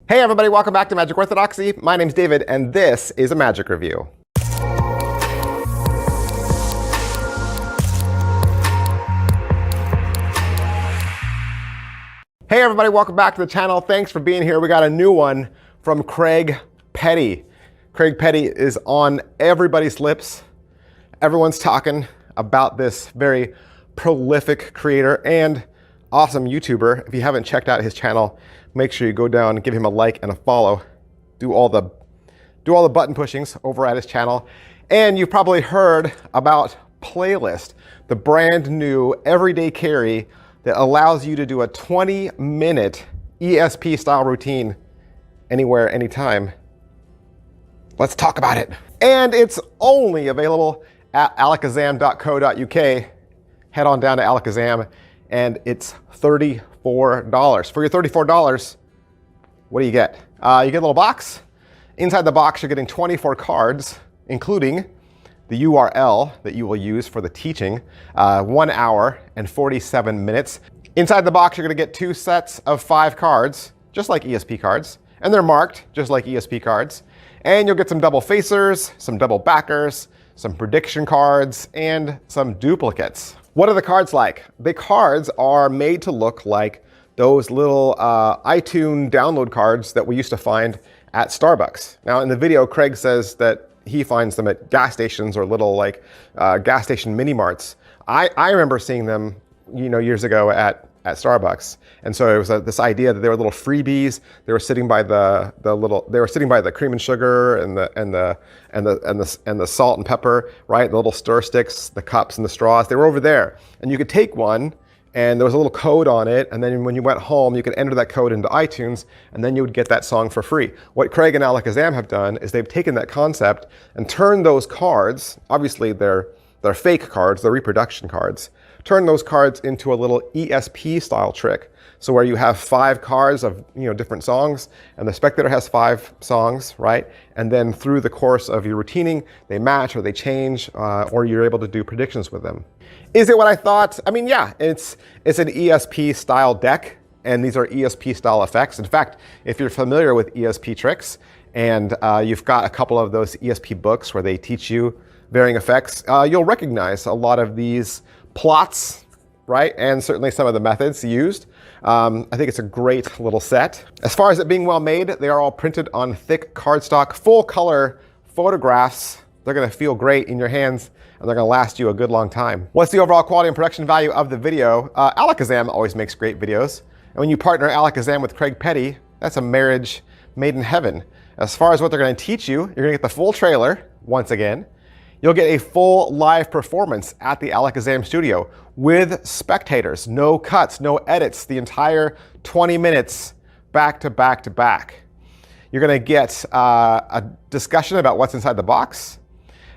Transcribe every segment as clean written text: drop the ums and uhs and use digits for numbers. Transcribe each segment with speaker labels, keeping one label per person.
Speaker 1: Hey everybody, welcome back to Magic Orthodoxy. My name's David, and this is a magic review. Hey everybody, welcome back to the channel. Thanks for being here. We got a new one from Craig Petty. Craig Petty is on everybody's lips. Everyone's talking about this very prolific creator and awesome YouTuber. If you haven't checked out his channel, make sure you go down and give him a like and a follow. Do all the button pushings over at his channel. And you've probably heard about Playlist, the brand new everyday carry that allows you to do a 20-minute ESP style routine anywhere, anytime. Let's talk about it. And it's only available at alakazam.co.uk. Head on down to Alakazam, and it's $34. For your $34, what do you get? You get a little box. Inside the box, you're getting 24 cards, including the URL that you will use for the teaching, 1 hour and 47 minutes. Inside the box, you're going to get 2 sets of 5 cards, just like ESP cards, and they're marked just like ESP cards. And you'll get some double facers, some double backers, some prediction cards, and some duplicates. What are the cards like? The cards are made to look like those little iTunes download cards that we used to find at Starbucks. Now in the video, Craig says that he finds them at gas stations or little like gas station mini marts. I remember seeing them, years ago at Starbucks, and so it was this idea that they were little freebies. They were sitting by the cream and sugar and the salt and pepper, right? The little stir sticks, the cups and the straws. They were over there, and you could take one, and there was a little code on it, and then when you went home, you could enter that code into iTunes, and then you would get that song for free. What Craig and Alakazam have done is they've taken that concept and turned those cards, obviously they're fake cards, they're reproduction cards, turn those cards into a little ESP style trick. So where you have 5 cards of different songs, and the spectator has 5 songs, right? And then through the course of your routining, they match or they change, or you're able to do predictions with them. Is it what I thought? I mean, yeah, it's an ESP style deck, and these are ESP style effects. In fact, if you're familiar with ESP tricks, and you've got a couple of those ESP books where they teach you varying effects, you'll recognize a lot of these plots, right? And certainly some of the methods used. I think it's a great little set. As far as it being well made, they are all printed on thick cardstock, full color photographs. They're gonna feel great in your hands, and they're gonna last you a good long time. What's the overall quality and production value of the video? Alakazam always makes great videos. And when you partner Alakazam with Craig Petty, that's a marriage made in heaven. As far as what they're gonna teach you, you're gonna get the full trailer, once again. You'll get a full live performance at the Alakazam studio with spectators, no cuts, no edits, the entire 20 minutes back to back to back. You're gonna get a discussion about what's inside the box,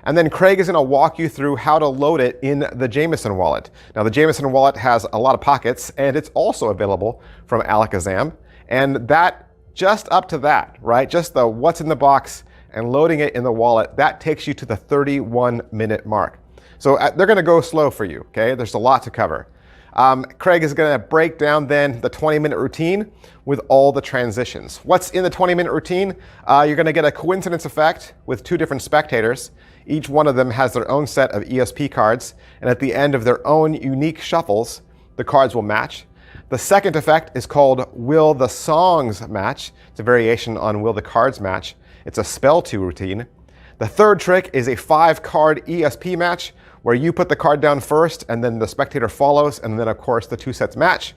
Speaker 1: and then Craig is gonna walk you through how to load it in the Jameson wallet. Now the Jameson wallet has a lot of pockets, and it's also available from Alakazam, and that, just up to that, right? Just the what's in the box and loading it in the wallet, that takes you to the 31-minute mark. So they're gonna go slow for you, okay? There's a lot to cover. Craig is gonna break down then the 20-minute routine with all the transitions. What's in the 20-minute routine? You're gonna get a coincidence effect with 2 different spectators. Each one of them has their own set of ESP cards, and at the end of their own unique shuffles, the cards will match. The second effect is called Will the Songs Match? It's a variation on Will the Cards Match. It's a spell 2 routine. The third trick is a 5-card ESP match, where you put the card down first, and then the spectator follows, and then of course the 2 sets match.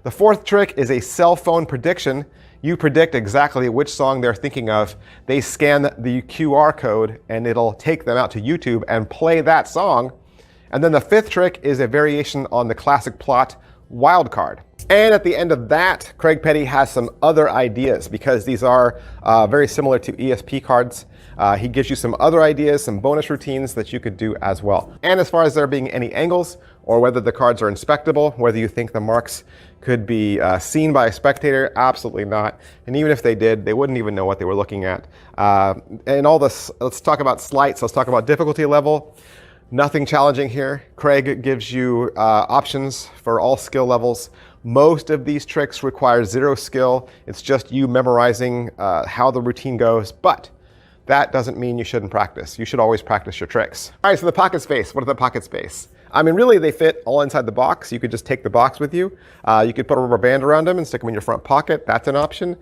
Speaker 1: The fourth trick is a cell phone prediction. You predict exactly which song they're thinking of. They scan the QR code, and it'll take them out to YouTube and play that song. And then the 5th trick is a variation on the classic plot wild card. And at the end of that, Craig Petty has some other ideas, because these are very similar to ESP cards. He gives you some other ideas, some bonus routines that you could do as well. And as far as there being any angles, or whether the cards are inspectable, whether you think the marks could be seen by a spectator, absolutely not. And even if they did, they wouldn't even know what they were looking at. And all this, let's talk about sleights, let's talk about difficulty level. Nothing challenging here. Craig gives you options for all skill levels. Most of these tricks require zero skill. It's just you memorizing how the routine goes, but that doesn't mean you shouldn't practice. You should always practice your tricks. All right, so the pocket space. What are the pocket space? I mean, really, they fit all inside the box. You could just take the box with you. You could put a rubber band around them and stick them in your front pocket. That's an option.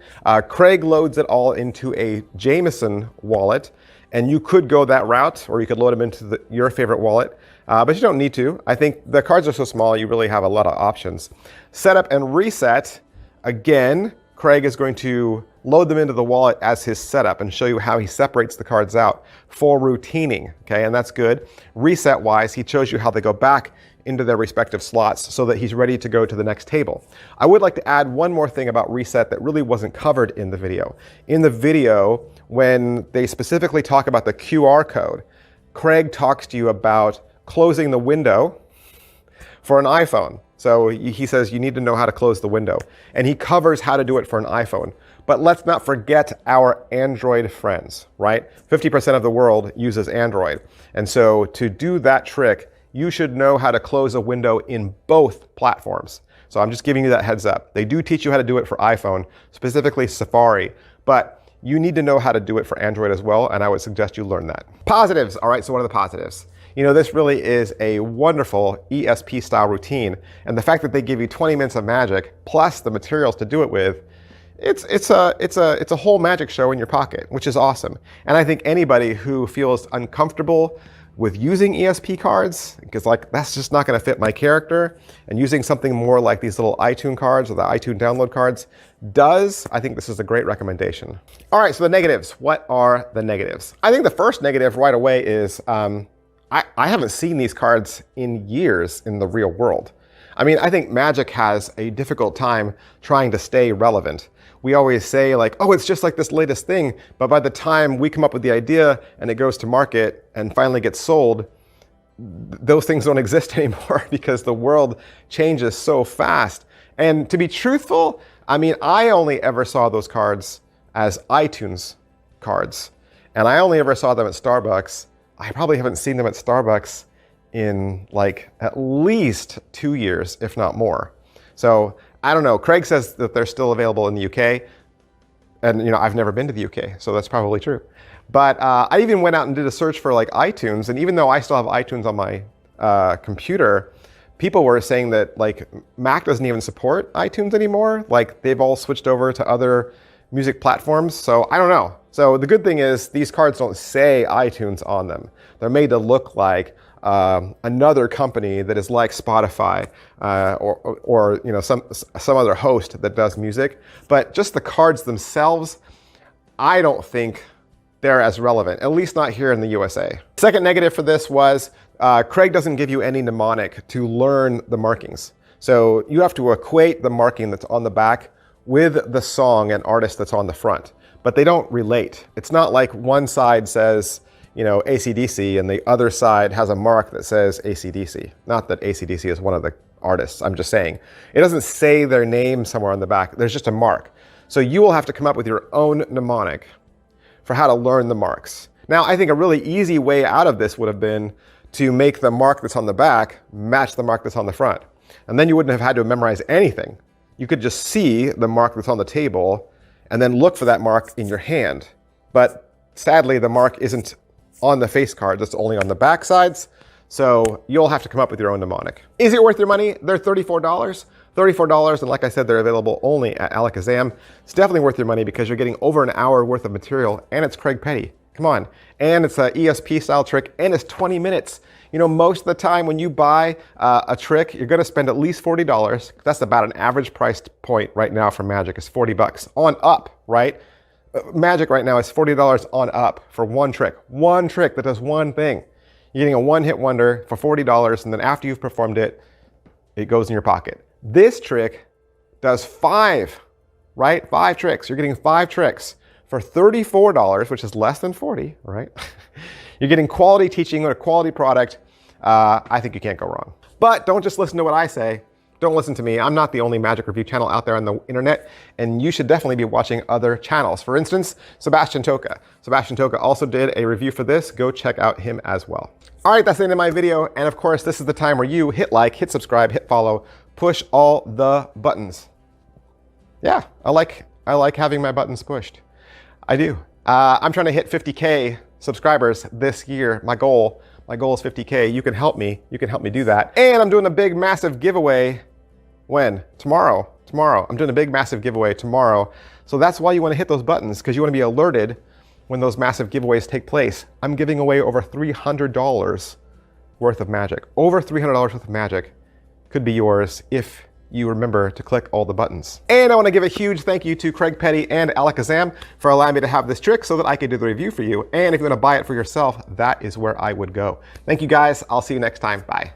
Speaker 1: Craig loads it all into a Jameson wallet, and you could go that route, or you could load them into your favorite wallet, but you don't need to. I think the cards are so small, you really have a lot of options. Setup and reset, again, Craig is going to load them into the wallet as his setup and show you how he separates the cards out for routining, okay, and that's good. Reset-wise, he shows you how they go back into their respective slots so that he's ready to go to the next table. I would like to add one more thing about reset that really wasn't covered in the video. In the video, when they specifically talk about the QR code, Craig talks to you about closing the window for an iPhone. So he says you need to know how to close the window, and he covers how to do it for an iPhone. But let's not forget our Android friends, right? 50% of the world uses Android. And so to do that trick, you should know how to close a window in both platforms. So I'm just giving you that heads up. They do teach you how to do it for iPhone, specifically Safari, but you need to know how to do it for Android as well, and I would suggest you learn that. Positives. All right, so what are the positives? You know, this really is a wonderful ESP style routine, and the fact that they give you 20 minutes of magic plus the materials to do it with, it's a whole magic show in your pocket, which is awesome. And I think anybody who feels uncomfortable with using ESP cards, because like that's just not going to fit my character, and using something more like these little iTunes cards or the iTunes download cards does, I think this is a great recommendation. All right, so the negatives. What are the negatives? I think the first negative right away is I haven't seen these cards in years in the real world. I mean, I think Magic has a difficult time trying to stay relevant. We always say like, oh, it's just like this latest thing. But by the time we come up with the idea and it goes to market and finally gets sold, those things don't exist anymore because the world changes so fast. And to be truthful, I mean, I only ever saw those cards as iTunes cards. And I only ever saw them at Starbucks. I probably haven't seen them at Starbucks in like at least 2 years, if not more. So I don't know. Craig says that they're still available in the UK. And you know, I've never been to the UK, so that's probably true. But I even went out and did a search for like iTunes. And even though I still have iTunes on my computer, people were saying that like Mac doesn't even support iTunes anymore. Like they've all switched over to other music platforms. So I don't know. So the good thing is these cards don't say iTunes on them. They're made to look like another company that is like Spotify or you know some other host that does music. But just the cards themselves, I don't think they're as relevant, at least not here in the USA. Second negative for this was Craig doesn't give you any mnemonic to learn the markings. So you have to equate the marking that's on the back with the song and artist that's on the front, but they don't relate. It's not like one side says, you know, AC/DC and the other side has a mark that says AC/DC. Not that AC/DC is one of the artists, I'm just saying. It doesn't say their name somewhere on the back, there's just a mark. So you will have to come up with your own mnemonic for how to learn the marks. Now, I think a really easy way out of this would have been to make the mark that's on the back match the mark that's on the front. And then you wouldn't have had to memorize anything. You could just see the mark that's on the table and then look for that mark in your hand. But sadly, the mark isn't on the face card, it's only on the back sides. So you'll have to come up with your own mnemonic. Is it worth your money? They're $34. $34, and like I said, they're available only at Alakazam. It's definitely worth your money because you're getting over an hour worth of material, and it's Craig Petty. Come on. And it's an ESP style trick, and it's 20 minutes. You know, most of the time when you buy a trick, you're gonna spend at least $40. That's about an average price point right now for Magic is 40 bucks on up, right? Magic right now is $40 on up for one trick that does one thing. You're getting a one-hit wonder for $40, and then after you've performed it, it goes in your pocket. This trick does 5, right? 5 tricks. You're getting 5 tricks for $34, which is less than 40, right? You're getting quality teaching or a quality product. I think you can't go wrong. But don't just listen to what I say. Don't listen to me. I'm not the only magic review channel out there on the internet, and you should definitely be watching other channels. For instance, Sebastian Toca. Sebastian Toca also did a review for this. Go check out him as well. All right, that's the end of my video. And of course, this is the time where you hit like, hit subscribe, hit follow, push all the buttons. Yeah, I like having my buttons pushed. I do. I'm trying to hit 50K subscribers this year. My goal is 50K. You can help me. You can help me do that. And I'm doing a big, massive giveaway. When? Tomorrow. Tomorrow. I'm doing a big, massive giveaway tomorrow. So that's why you want to hit those buttons, because you want to be alerted when those massive giveaways take place. I'm giving away over $300 worth of magic. Over $300 worth of magic could be yours if you remember to click all the buttons. And I want to give a huge thank you to Craig Petty and Alakazam for allowing me to have this trick so that I could do the review for you. And if you want to buy it for yourself, that is where I would go. Thank you guys. I'll see you next time. Bye.